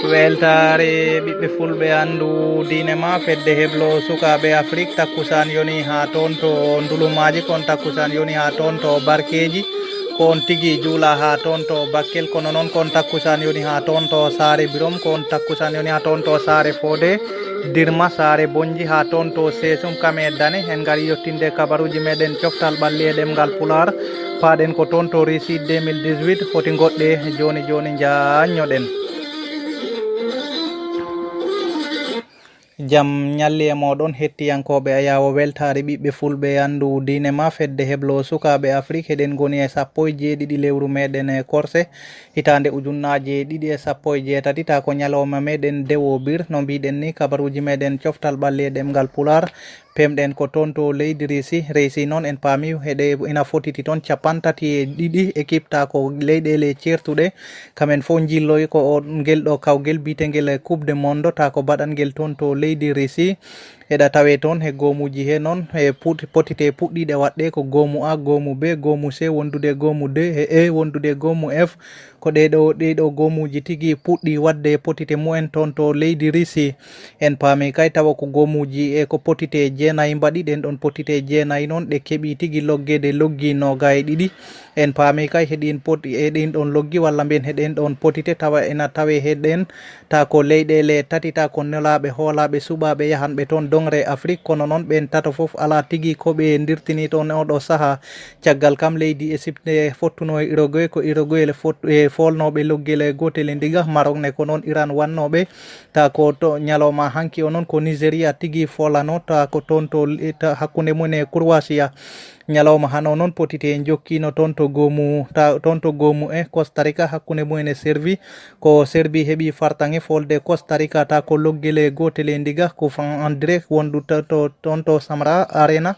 weltare ɓiɓɓe fulɓe andu diine ma fedde heblo sukaɓe afrique takkusan yoni ha toon to ndulumaji kon takkusan yoni ha toon to barkeji kon tigui juula ha toon to bakkel kono noon kon takkusan yoni ha toon to saare birom kon takkusan yoni ha toon to saare fodé dirma saare bonji ha toon to sesum kame dane en gari yettinde kabaruji meɗen coftal ɓalli e ɗemgal pular paɗen ko toon to réussi 2018 hoti goɗɗe joni joni jañoɗen jam ñalli e moɗon hettiyankoɓe a yawo weltare ɓiɓɓe fulɓe andu diine ma fedde heblo sukaɓe afrique eɗen goni e 17 lewru meɗen e corse hitande ujunnaje 217 ta ko ñalawma meɗen dewo bir no mbiɗen ni kabaruji meɗen coftal ɓalli e ɗemgal pular pemɗen ko toon to leydi réussi noon en paami heɗe ina fotiti toon 32 équipe ta ko leyɗele certuɗe kamen fof jilloy ko ngel ɗo kawgel bitegel coupe de monde ta ko baɗangel toon to leydi réussi eɗa tawe toon he gomuji he noon e potite puɗɗiɗe waɗɗe ko gomu A gomu B gomu C wondude gomu D e E wondude gomu F ko ɗeɗo gomuji tigui puɗɗi wadde potite mumen toon to leydi réussi en paami kay tawa ko gomuji e ko potite jeenayyi mbaɗi ɗen ɗon potite jeenayyi noon ɗe keeɓi tigui loggede loggi nogaye ɗiɗi en paami kay heɗin poti eɗin ɗon loggi walla mbiyen heɗen ɗon potite tawa ena tawe heɗen ta ko leyɗele tati ta ko nelaɓe hoolaɓe suɓaɓe yahanɓe toon dongre afrique kono noon ɓen tato foof ala tigui koɓe dirtini toon oɗo saaha caggal kam leydi égypte fottuno e uruguay ko uruguay e folnoɓe loggele gotel ndiga maroc ne ko noon iran wannoɓe ta ko to ñalawma hanki o noon ko nigéria tigui folano ta ko toon to hakkude mum e croatia ñalawma hano noon potite jokkino toon to gomu e costa rica hakkude mumen e servi ko serbi heeɓi fartange folde costa rica ta ko loggele gotele ndiga ko en direct wondu toon to samra arena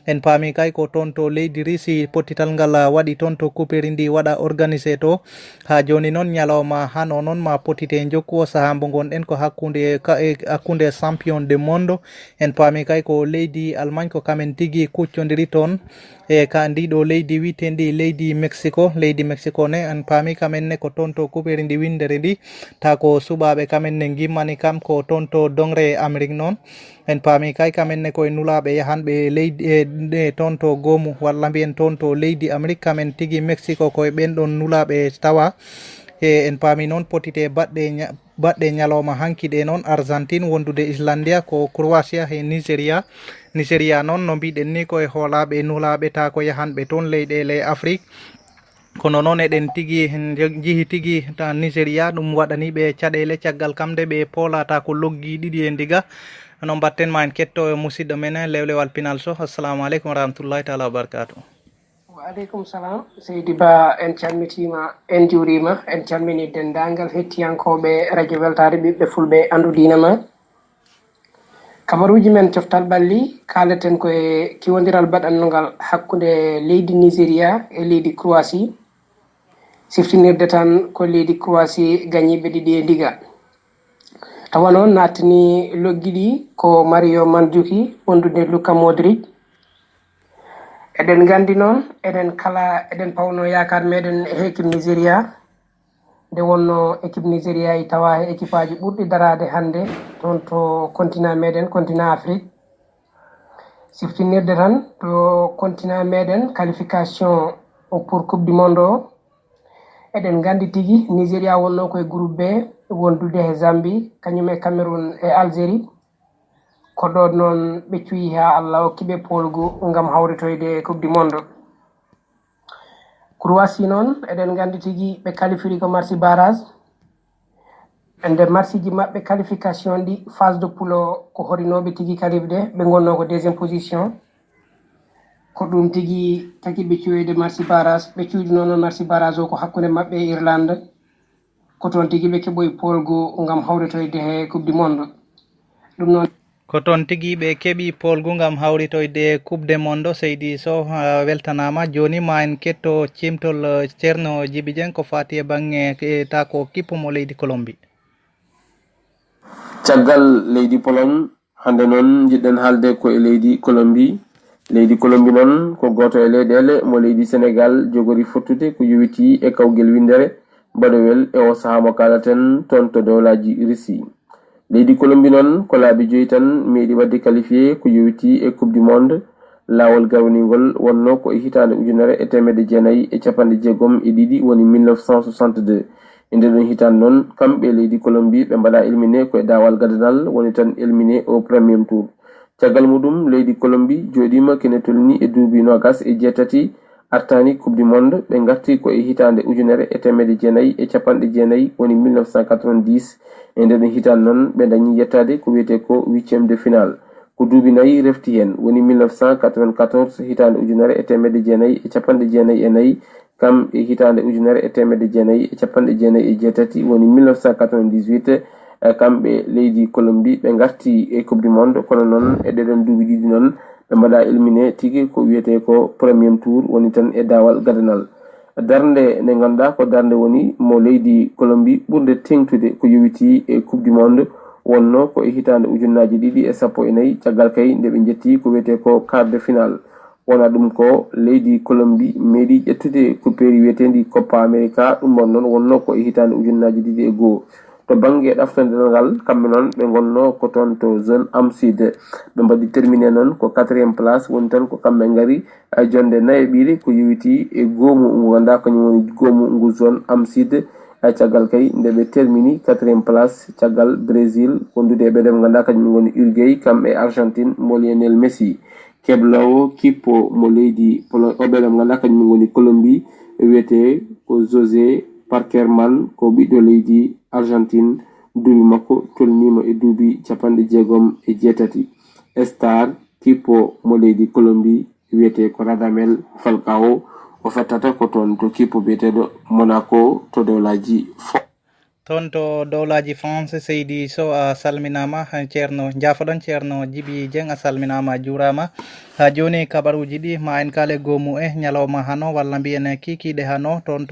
en paami kay ko toon to leydi réussi pottital ngal waɗi toon to couperi ndi waɗa organisé to ha joni noon ñalawma hano noon ma potite jokku o saaha mo gonɗen ko hakkude champion du monde en paami kay ko leydi Allemagne ko kamen tigui kuccodiri toon e ka ndiɗo leydi witendi leydi mexico ne en paami kamen ne ko toon to couperi ndi windere ndi ta ko suɓaɓe kamen ne gimmani kam ko toon to dongre amérique noon en paami kay kamen ne koye nulaɓe yahanɓe leydi toon to gomu walla mbiyen toon to leydi amérique kamen tigui mexico koye ɓen ɗon nulaɓe tawa e en paami noon potite baɗɗe ñalawma hankiɗe noon argentine wondude islandia ko croatia he nigéria noon no mbiɗen ni koye hoolaɓe nulaɓe ta ko yahanɓe toon leyɗele afrique kono noon eɗen tigui jihi tigui ta nigéria ɗum waɗaniɓe caɗele caggal kamde ɓe poolata ko loggi ɗiɗi e ndiga no mbatten ma en ketto e musidɗo men lewlewal pinal so assalamu aleykum wa rahmatullahi taala wa barakatuh. Waaleykum salam seydi ba en calmitima en juurima en calmini dendagal hettiyankoɓe radio weltare ɓiɓɓe fulɓe andu diina ma kabaruji men coftal ɓalli kaleten koye kiwodiral baɗannogal hakkude leydi nigéria e leydi croatie siftinirde tan ko leydi croatie gañiɓe ɗiɗi e ndiga tawa noon nattini loggi ɗi ko Mario Mandzukic wondude Luka Modric eɗen gandi noon eɗen pawno yakar meɗen e équipe nigéria nde wonno équipe nigéria e tawa e équipe aji ɓurɗi darade hande toon to continent meɗen continent afrique siftinirde tan to continent meɗen qualification pour coupe du monde o eɗen gandi tigui nigéria wonno koye groupe B wondude e Zambie kañum e Cameroun e Algérie ko ɗon noon ɓe cuyi ha Allah hokkiɓe polgu gam hawritoyde coupe du monde Croatie noon eɗen gandi tigui ɓe qualifiri ko marsi barrage ende marsiji mabɓe qualification ɗi phase de poule ko horinoɓe tigui qualifde ɓe gonno ko deuxiéme position ko ɗum tigui tagui ɓe cuyoyde marsi barrage ɓe cuyɗi noon marsi barrage o ko hakkude mabɓe e Irlande ko toon tigui ɓe keɓoyi polgu gam hawritoyde he coupe du monde ɗum noon ko toon tigui ɓe keeɓi polgu gam hawritoyde coupe du monde seydi Sow weltanama joni ma en ketto cimtol ceerno Djiby Dieng ko fati e bangge ta ko kippumo leydi Colombie caggal leydi Pologne hande noon jiɗɗen haalde ko e leydi Colombie noon ko goto e leyɗele mo leydi Sénégal jogori fottude ko yowiti e kawgel windere baɗowel e o saha mo kalaten toon to dowlaji Russie. Leydi Colombie noon ko laabi joyi tan meeɗi wadde qualifié ko yowiti e coupe du monde laawol gawningol wonno ko e hitande ujunere e temedde jeenayyi e capanɗe jeegom e ɗiɗi woni 1962. e nder ɗon hitande noon kamɓe leydi Colombie ɓe mbaɗa éliminé koye daawal gadanal woni tan éliminé au premier tour. caggal muɗum leydi Colombie jooɗima kene tolni e duuɓi 27 artani coupe du monde ɓe garti ko e hitande ujunere e temedde jeenayyi e capanɗe jeenayyi woni 1990. e nder ɗon hitande noon ɓe dañi yettade ko wiyete ko 8e de finale ko duuɓi 4 refti hen woni 1994 hitande ujunere e temedde jeenayyi e capanɗe jeenayyi e 4 kam e hitande ujunere e temedde jeenayyi e capanɗe jeenayyi e jeetati woni 1998. kamɓe leydi Colombie ɓe garti e coupe du monde kono noon e ɗeɗon duuɓi ɗiɗi noon ɓe mbaɗa éliminé tigi ko wiyete ko premier tour woni tan e daawal gadanal. darde nde ganduɗa ko darde woni mo leydi Colombie ɓurde tengtude ko yowiti e coupe du monde wonno ko e hitande ujunnaji 2014 caggal kay nde ɓe jetti ko wiyete ko quart de finale. wona ɗum ko leydi Colombie meeɗi ƴettude couperi wiyetendi Copa America ɗum ɗon noon wonno ko e hitande ujunnaji 2001. to banggue ɗaftodel ngal kamɓe noon ɓe gonno ko toon to zone am sud ɓe mbaɗi terminé noon ko 4e place woni tan ko kamɓe gari jonde nayoɓiri ko yowiti e goomu ngu ganduɗa kañum woni goomu ngu zone am sud caggal kay nde ɓe termini 4e place caggal Brésil wondude e ɓeɗe ɓe ganduɗa kañum woni Uruguay kamɓe Argentine mo Lionel Messi. keblawo kippo mo leydi oɓeɗe ɓe ganduɗa kañum woni Colombie wiyete ko José Parkerman ko ɓiɗɗo leydi Argentine duuɓi makko tolnima e duuɓi 67. star kippo mo leydi Colombie wiyete ko Radamel Falcao o fettata ko toon to kippo biyeteɗo Monaco to dowlaji toon to dowlaji France. Seydi Sow a salminama. ceerno jafoɗon ceerno Djiby Dieng a salminama a juurama. ha joni kabaruji ɗi ma en kale gomu e ñalawma hano walla mbiyen kikiɗe hano toon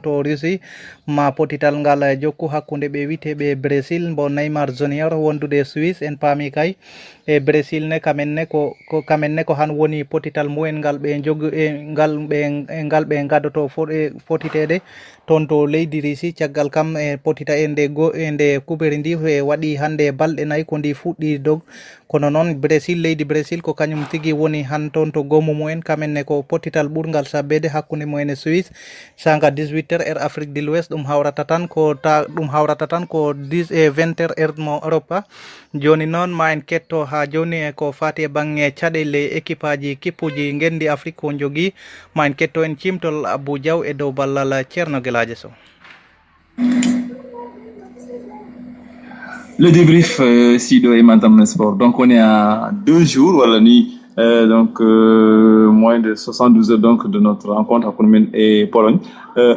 to Russie ma potital ngal jokku hakkude ɓe witeɓe Brésil mbo Neymar Junior wondude Suisse en paami kay e Brésil ne kamenne ko han woni potital mumen ngal ɓe jogu ngal ɓe gaddoto potitede toon to leydi Russie caggal kam e potita e nde kuberi ndi e waɗi hande balɗe 4 ko ndi fuɗɗi dog kono noon leydi Brésil ko kañum tigi woni han toon to gomu mumen kamenne ko potital ɓurgal sabbede hakkude mumen e Suisse sanga 18h heure Afrique de l'Ouest ɗum hawrata tan ko 10 et 20h heure mo Europe. joni noon ma en ketto ha joni e ko fati e bangge caɗele équipe aji kippuji gendi Afrique ko jogui ma en ketto en cimtol Abou Diaw e dow ballal Ceerno Gueladio Sow. Le débrief Sido et Matam Sport. Donc on est à 2 jours, voilà, donc moins de 72 heures donc de notre rencontre entre Pologne et Pologne.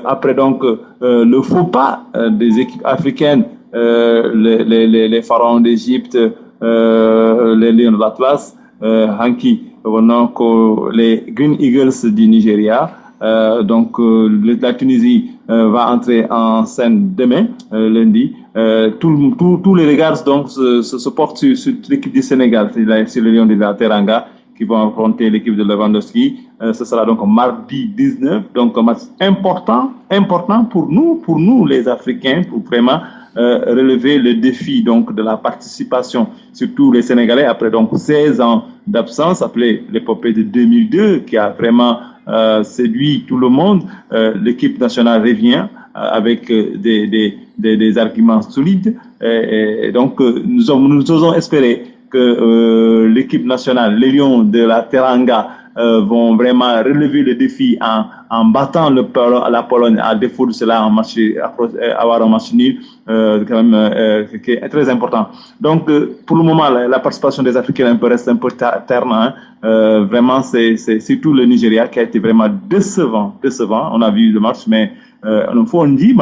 Après donc le faux pas des équipes africaines, les pharaons d'Égypte, les Lions de l'Atlas, Hanki, les Green Eagles du Nigeria. Donc la Tunisie va entrer en scène demain, lundi. Tous les regards donc se portent sur l'équipe du Sénégal, c'est le Lion de la Teranga qui vont affronter l'équipe de Lewandowski. Ce sera donc mardi 19, donc un match important pour nous les Africains, pour vraiment relever le défi donc de la participation, surtout les Sénégalais après donc 16 ans d'absence, appelé l'épopée de 2002 qui a vraiment séduit tout le monde. L'équipe nationale revient avec des arguments solides et donc nous osons espérer que l'équipe nationale, les Lions de la Teranga vont vraiment relever le défi en battant la Pologne, à défaut de cela avoir un match nul quand même qui est très important. Donc pour le moment la participation des Africains reste un peu terne, vraiment c'est surtout le Nigeria qui a été vraiment décevant. On a vu le match, mais on faut dire,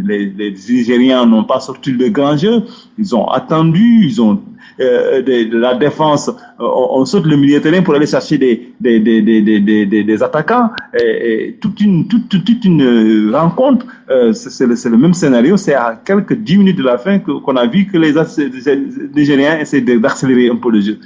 les Nigériens n'ont pas sorti de grands jeux, ils ont attendu, ils ont de la défense, on saute le milieu de terrain pour aller chercher des attaquants, et toute une rencontre, c'est le même scénario, c'est à quelques 10 minutes de la fin qu'on a vu que les Nigériens essaient d'accélérer un peu le jeu.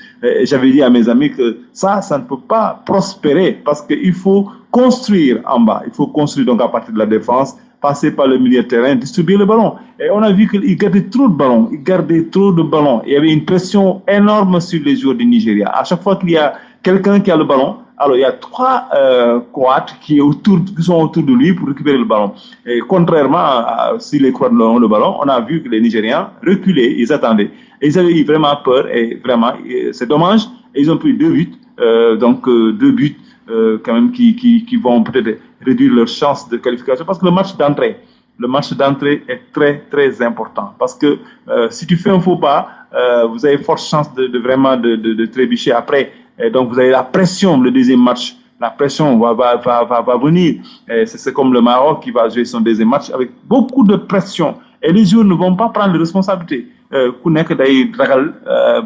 J'avais dit à mes amis que ça ne peut pas prospérer, parce qu'il faut construire en bas, il faut construire donc à partir de la défense, passer par le milieu de terrain, distribuer le ballon. Et on a vu qu'ils gardaient trop de ballons. Ils gardaient trop de ballons. Il y avait une pression énorme sur les joueurs du Nigeria. À chaque fois qu'il y a quelqu'un qui a le ballon, alors il y a 3 Croates qui sont autour de lui pour récupérer le ballon. Et contrairement à si les Croates ont le ballon, on a vu que les Nigérians reculaient, ils attendaient. Et ils avaient eu vraiment peur et vraiment, c'est dommage. Et ils ont pris 2 buts, donc 2 buts quand même qui vont peut-être réduire leurs chances de qualification parce que le match d'entrée est très très important parce que si tu fais un faux pas, vous avez forte chance de trébucher après. Et donc vous avez la pression, le deuxième match, la pression va venir. C'est comme le Maroc qui va jouer son deuxième match avec beaucoup de pression. Et les joueurs ne vont pas prendre les responsabilités. Ku nekk day ragal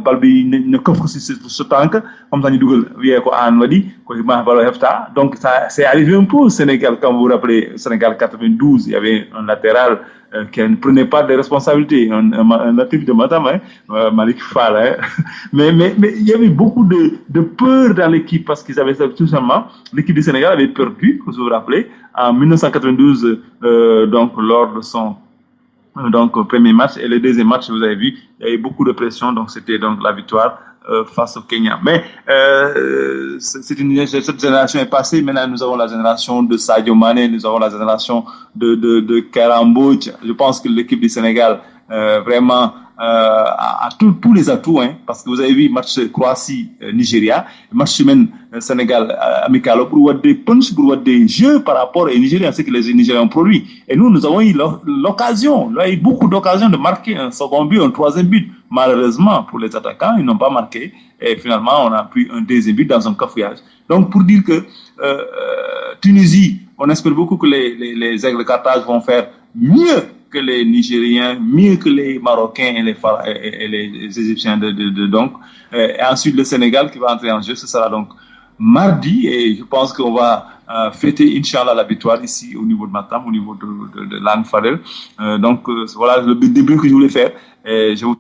bal bi ne këf ko si sa tànk comme ça ñu dugal wiyee ko aan wadi ko ma balo hefta. Donc ça c'est arrivé un peu au Sénégal, quand vous vous rappelez Sénégal 92, il y avait un latéral qui ne prenait pas de responsabilités, un natif de Matam, Malik Fall. Mais il y avait beaucoup de peur dans l'équipe parce qu'ils avaient tout simplement, l'équipe du Sénégal avait perdu, vous vous rappelez, en 1992, donc lors de son premier match, et le deuxième match, vous avez vu, il y avait beaucoup de pression, donc c'était donc la victoire face au Kenya. Mais cette génération est passée. Maintenant, nous avons la génération de Sadio Mané, nous avons la génération de Karambo. Je pense que l'équipe du Sénégal vraiment a tous les atouts, parce que vous avez vu match Croatie-Nigeria, match même Sénégal amical pour des punch, pour des jeux par rapport aux Nigériens, c'est que les Nigériens ont produit. Et nous avons eu l'occasion, il y a eu beaucoup d'occasions de marquer un second but, un troisième but. Malheureusement, pour les attaquants, ils n'ont pas marqué. Et finalement, on a pris un deuxième but dans un cafouillage. Donc, pour dire que Tunisie, on espère beaucoup que les Aigles de Carthage vont faire mieux que les Nigériens, mieux que les Marocains et les Égyptiens. Donc, et ensuite, le Sénégal qui va entrer en jeu, ce sera donc mardi. Et je pense qu'on va fêter, Inch'Allah, la victoire ici au niveau de Matam, au niveau de l'Anne Fadel. Donc, voilà le début que je voulais faire. Et je vous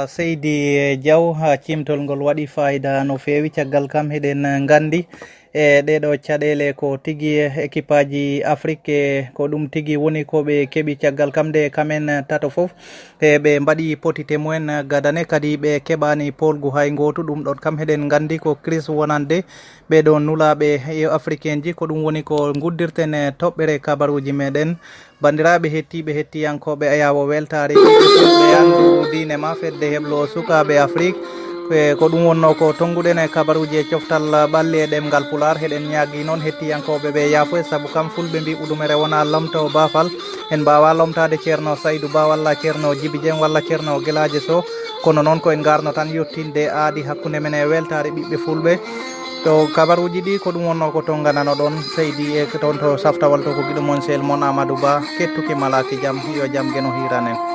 Seydi Diaw ha cimtol ngol waɗi fayida no fewi caggal kam heɗen gandi e ɗeɗo caɗele ko tigi équipe aji Afrique ko ɗum tigi woni ko ɓe keɓi caggal kam de kamen tato foof e ɓe mbaɗi potité mumen gadane kadi ɓe keɓani polgu hay goto ɗum ɗon kam heɗen gandi ko Chris wonande ɓeɗo nulaɓe africain ji ko ɗum woni ko guddirten toɓɓere kabaruji meɗen bandiraɓe hettiyankoɓe ayawo weltare ɓe andu dine ma fedde heblo sukaɓe Afrique ko ɗum wonno ko tonguɗen e kabaruji e coftal ɓalli e ɗemgal pular heɗen ñaagui noon hettiyankoɓe ɓe yaafo saabu kam fulɓe mbi ɓuɗumere wona lomto bafal en mbawa lomtade ceerno Saydou Ba walla ceerno Djibi Dieng walla ceerno Guelaje Sow kono noon koyen garno tan yettinde aadi hakkude men e weltare ɓiɓɓe fulɓe to kabaruji ɗi ko ɗum wonno ko tonganano ɗon Seydi e toon to saftawal to ko guiɗo mon sel mon Amadou Ba kettuki malaki jaam yo jaam gueno hiranen.